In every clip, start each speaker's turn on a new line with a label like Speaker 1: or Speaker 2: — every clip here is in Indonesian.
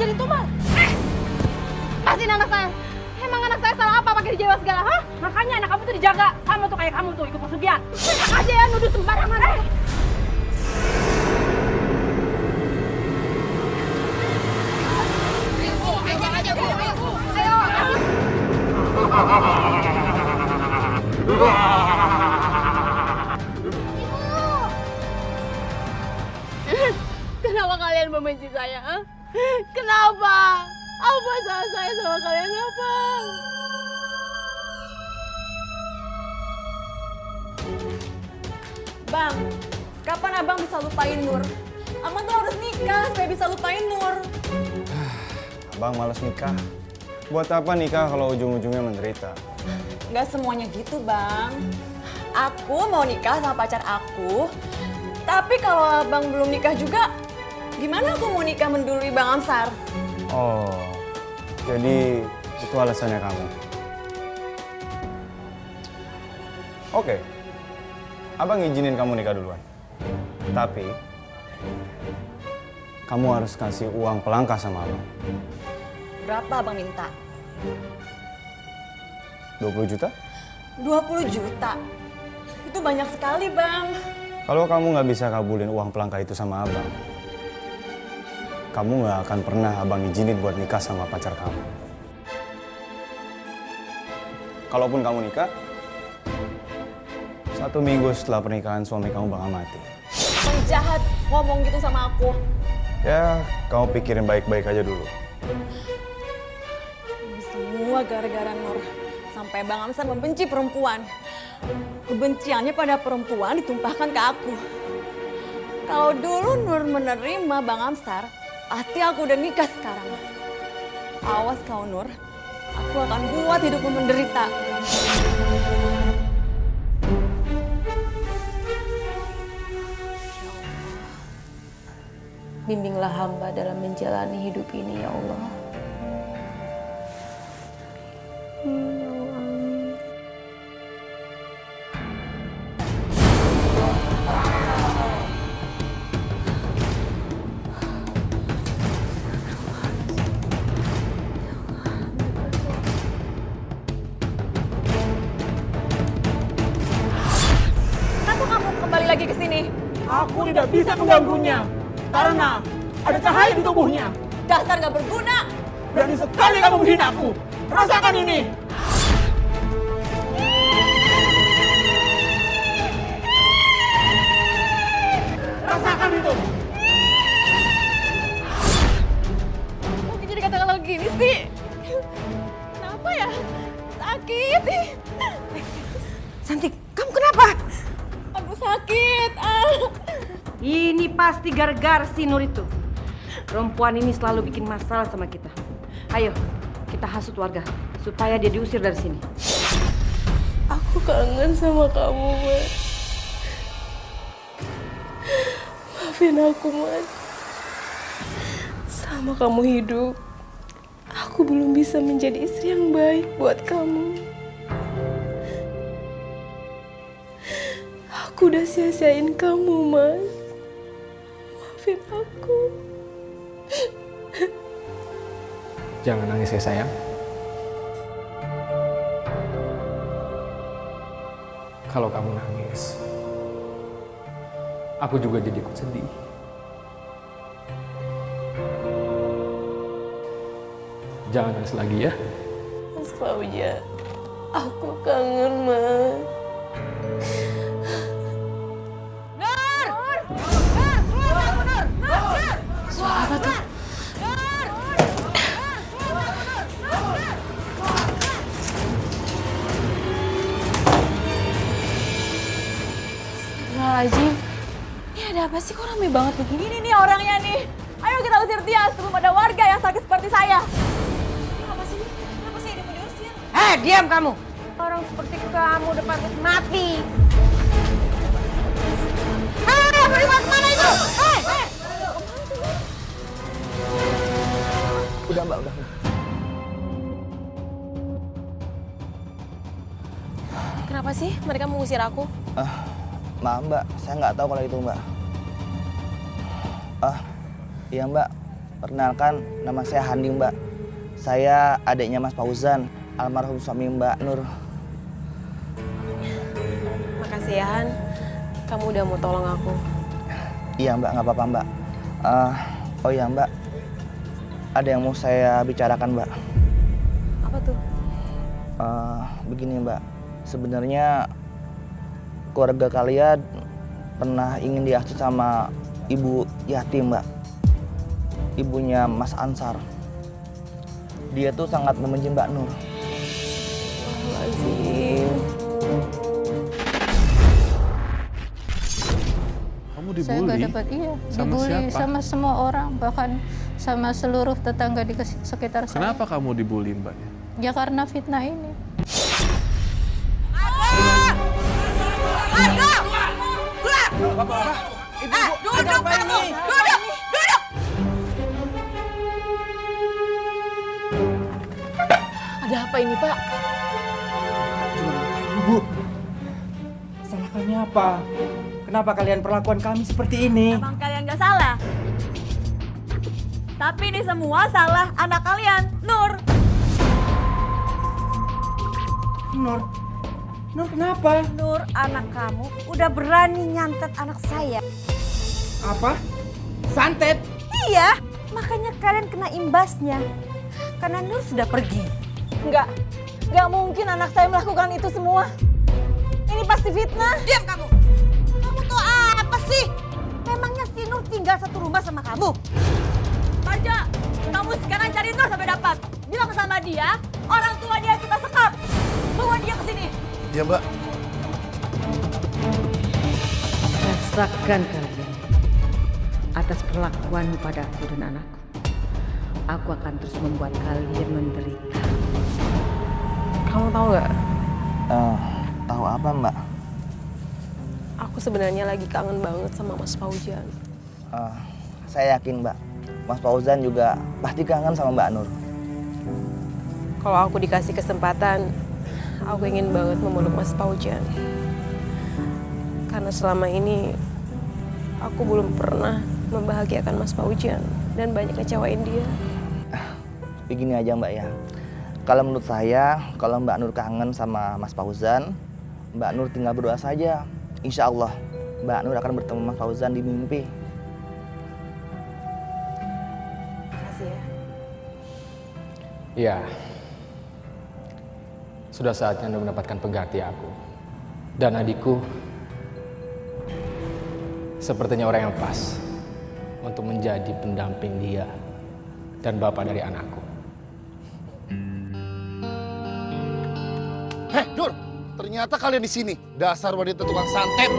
Speaker 1: jadi tumbal. Lepasin anak saya. Emang anak saya salah apa pakai dijewa segala, ha?
Speaker 2: Makanya anak kamu tuh dijaga. Sama tuh kayak kamu tuh ikut pesugihan.
Speaker 1: Enak aja ya nuduh sembarangan. Kenapa kalian membenci saya? Ha? Kenapa? Apa salah saya sama kalian? Apa?
Speaker 3: Bang, kapan abang bisa lupain Nur? Abang tuh harus nikah supaya bisa lupain Nur.
Speaker 4: Abang malas nikah. Buat apa nikah kalau ujung-ujungnya menderita?
Speaker 3: Nggak semuanya gitu, Bang. Aku mau nikah sama pacar aku. Tapi kalau abang belum nikah juga, gimana aku mau nikah mendului Bang Amsar?
Speaker 4: Oh, jadi itu alasannya kamu. Oke, abang izinin kamu nikah duluan. Tapi, kamu harus kasih uang pelangkah sama abang.
Speaker 3: Berapa abang minta?
Speaker 4: 20 juta?
Speaker 3: 20 juta? Itu banyak sekali, Bang.
Speaker 4: Kalau kamu nggak bisa kabulin uang pelangkah itu sama abang, kamu nggak akan pernah abang izinin buat nikah sama pacar kamu. Kalaupun kamu nikah, 1 minggu setelah pernikahan suami kamu bakal mati.
Speaker 3: Bang jahat ngomong gitu sama aku.
Speaker 4: Ya, kamu pikirin baik-baik aja dulu.
Speaker 3: Ini semua gara-gara Nur. Sampai Bang Amsar membenci perempuan. Kebenciannya pada perempuan ditumpahkan ke aku. Kalau dulu Nur menerima Bang Amsar, pasti aku udah nikah sekarang. Awas kau Nur, aku akan buat hidupmu menderita.
Speaker 1: Bimbinglah hamba dalam menjalani hidup ini, ya Allah.
Speaker 3: Kenapa kamu kembali lagi ke sini?
Speaker 5: Aku tidak bisa mengganggunya karena ada cahaya di tubuhnya.
Speaker 3: Dasar gak berguna.
Speaker 5: Berani sekali kamu menghina aku. Rasakan ini. Rasakan itu.
Speaker 3: Mungkin jadi kata-kata gini sih. Kenapa ya? Sakit.
Speaker 2: Santi, kamu kenapa?
Speaker 3: Aku sakit.
Speaker 2: Ini pasti gara-gara si Nur itu. Perempuan ini selalu bikin masalah sama kita. Ayo, kita hasut warga supaya dia diusir dari sini.
Speaker 1: Aku kangen sama kamu, Mas. Maafin aku, Mas. Selama kamu hidup, aku belum bisa menjadi istri yang baik buat kamu. Aku udah sia-siain kamu, Mas. Maafin aku.
Speaker 5: Jangan nangis ya sayang. Kalau kamu nangis, aku juga jadi ikut sedih. Jangan nangis lagi ya.
Speaker 1: Mas Fauja, aku kangen, Mas. Suara tuh. Astagfirullahaladzim. Ini ada apa sih? Kok rame banget begini?
Speaker 3: Ini nih orangnya nih. Ayo kita usir dia sebelum ada warga yang sakit seperti saya.
Speaker 1: Kenapa sih? Kenapa sih dia mau diusir?
Speaker 2: Diam kamu. Orang seperti kamu udah pantas mati.
Speaker 1: Pergi kemana itu?
Speaker 5: Udah mbak, udah.
Speaker 1: Kenapa sih mereka mengusir aku?
Speaker 6: Maaf mbak, saya nggak tahu kalau itu mbak. Iya mbak, Perkenalkan, nama saya Handi, Mbak. Saya adiknya Mas Fauzan, almarhum suami Mbak Nur.
Speaker 1: Makasih ya Han, kamu udah mau tolong aku.
Speaker 6: Iya Mbak, nggak apa-apa Mbak. Oh iya Mbak, ada yang mau saya bicarakan Mbak.
Speaker 1: Apa tuh?
Speaker 6: Begini Mbak, sebenarnya keluarga kalian pernah ingin diasuh sama ibu yatim Mbak. Ibunya Mas Ansar. Dia tuh sangat membenci Mbak Nur.
Speaker 1: Lazim.
Speaker 5: Kamu
Speaker 7: Saya nggak dapat
Speaker 5: Sama
Speaker 7: dibully
Speaker 5: siapa?
Speaker 7: sama semua orang, bahkan sama seluruh tetangga di sekitar saya.
Speaker 5: Kenapa kamu dibully mbaknya?
Speaker 7: Ya karena fitnah ini.
Speaker 3: Duduk kamu! Duduk! Duduk!
Speaker 1: Ada apa ini Pak?
Speaker 8: Bu, salah kami apa? Kenapa kalian perlakuan kami seperti ini?
Speaker 3: Emang kalian gak salah? Tapi ini semua salah anak kalian, Nur.
Speaker 8: Nur, Nur kenapa?
Speaker 2: Nur, anak kamu udah berani nyantet anak saya.
Speaker 8: Apa? Santet?
Speaker 2: Iya, makanya kalian kena imbasnya. Karena Nur sudah pergi.
Speaker 3: Nggak mungkin anak saya melakukan itu semua. Ini pasti fitnah.
Speaker 2: Diam kamu! Kamu tuh apa sih? Memangnya si Nur tinggal satu rumah sama kamu?
Speaker 3: Marja, kamu sekarang cari Nur sampai dapat. Bilang sama dia, orang tua dia kita sekap. Bawa dia ke sini.
Speaker 9: Iya Mbak.
Speaker 2: Rasakan kalian atas perlakuanmu padaku dan anakku. Aku akan terus membuat kalian menderita.
Speaker 1: Kamu tahu nggak?
Speaker 6: Tahu apa Mbak?
Speaker 1: Aku sebenarnya lagi kangen banget sama Mas Fauzan.
Speaker 6: Saya yakin Mbak, Mas Fauzan juga pasti kangen sama Mbak Nur.
Speaker 1: Kalau aku dikasih kesempatan, aku ingin banget memeluk Mas Fauzan. Karena selama ini aku belum pernah membahagiakan Mas Fauzan dan banyak ngecewain dia.
Speaker 6: Begini aja Mbak ya. Kalau menurut saya, kalau Mbak Nur kangen sama Mas Fauzan, Mbak Nur tinggal berdoa saja. Insya Allah, Mbak Nur akan bertemu Mas Fauzan di mimpi.
Speaker 1: Makasih ya.
Speaker 10: Iya. Sudah saatnya Anda mendapatkan pengganti aku. Dan adikku sepertinya orang yang pas untuk menjadi pendamping dia dan bapak dari anakku.
Speaker 9: Heh, Nur, ternyata kalian di sini. Dasar wanita tukang santet.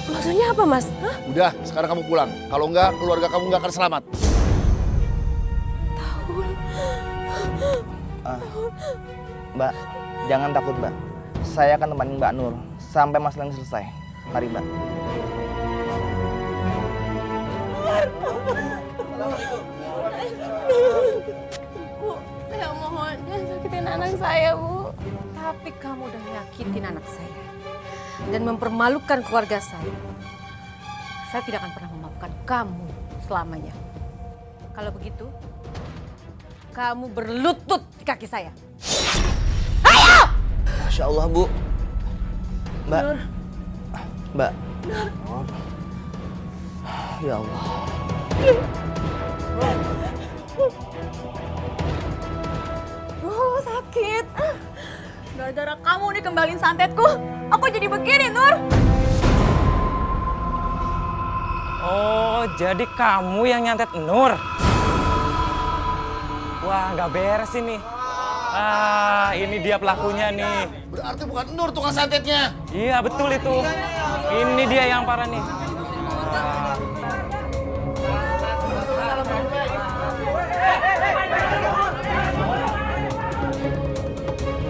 Speaker 1: Maksudnya apa Mas? Hah?
Speaker 9: Udah, sekarang kamu pulang. Kalau enggak, keluarga kamu enggak akan selamat.
Speaker 6: Mbak, jangan takut Mbak. Saya akan temani Mbak Nur sampai masalah ini selesai. Mari Mbak.
Speaker 1: Bu, saya mohon jangan sakitin anak saya, Bu.
Speaker 2: Tapi kamu udah nyakitin anak saya. Dan mempermalukan keluarga saya. Saya tidak akan pernah memaafkan kamu selamanya. Kalau begitu, kamu berlutut di kaki saya.
Speaker 6: Masya Allah Bu. Mbak. Mbak. Ya Allah.
Speaker 3: Oh, sakit. Gara-gara kamu nih kembaliin santetku, aku jadi begini, Nur.
Speaker 8: Oh, jadi kamu yang nyantet Nur? Wah, nggak beres ini. Ini dia pelakunya nih.
Speaker 9: Berarti bukan Nur tukang santetnya.
Speaker 8: Iya, betul itu. Ini dia yang parah nih.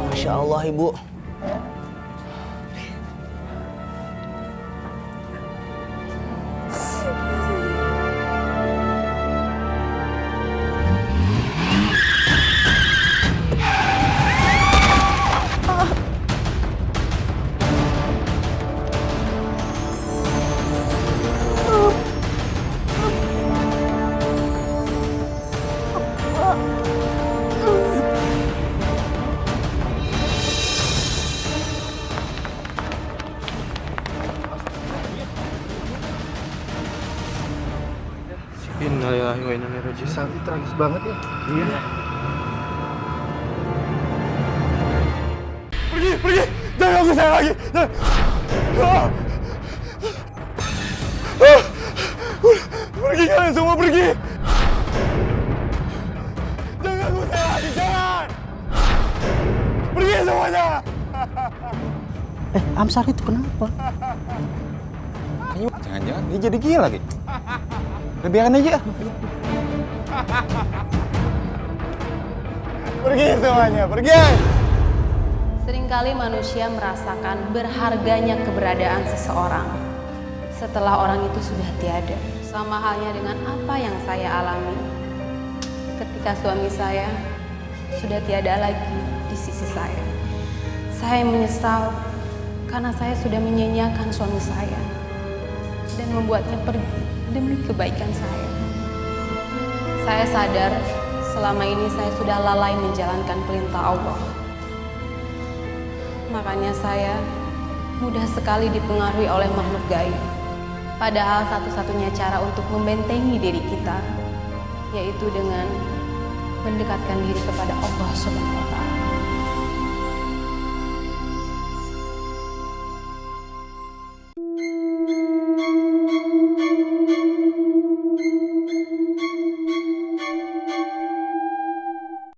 Speaker 6: Masya Allah Ibu.
Speaker 11: Innalillahi wa inna ilaihi raji'un.
Speaker 9: Sakti tragis banget ya.
Speaker 11: Iya.
Speaker 4: Pergi! Jangan ganggu saya lagi! Pergi kalian semua, pergi! Jangan ganggu saya lagi, jangan! Pergi semuanya!
Speaker 8: Amsar itu kenapa?
Speaker 4: Jangan-jangan dia jadi gila lagi. Udah biarin aja. Pergi semuanya, pergi!
Speaker 12: Seringkali manusia merasakan berharganya keberadaan seseorang setelah orang itu sudah tiada. Sama halnya dengan apa yang saya alami ketika suami saya sudah tiada lagi di sisi saya. Saya menyesal karena saya sudah menyanyiakan suami saya dan membuatnya pergi demi kebaikan saya. Saya sadar selama ini saya sudah lalai menjalankan perintah Allah. Makanya saya mudah sekali dipengaruhi oleh makhluk gaib. Padahal satu-satunya cara untuk membentengi diri kita yaitu dengan mendekatkan diri kepada Allah Subhanahu wa Ta'ala.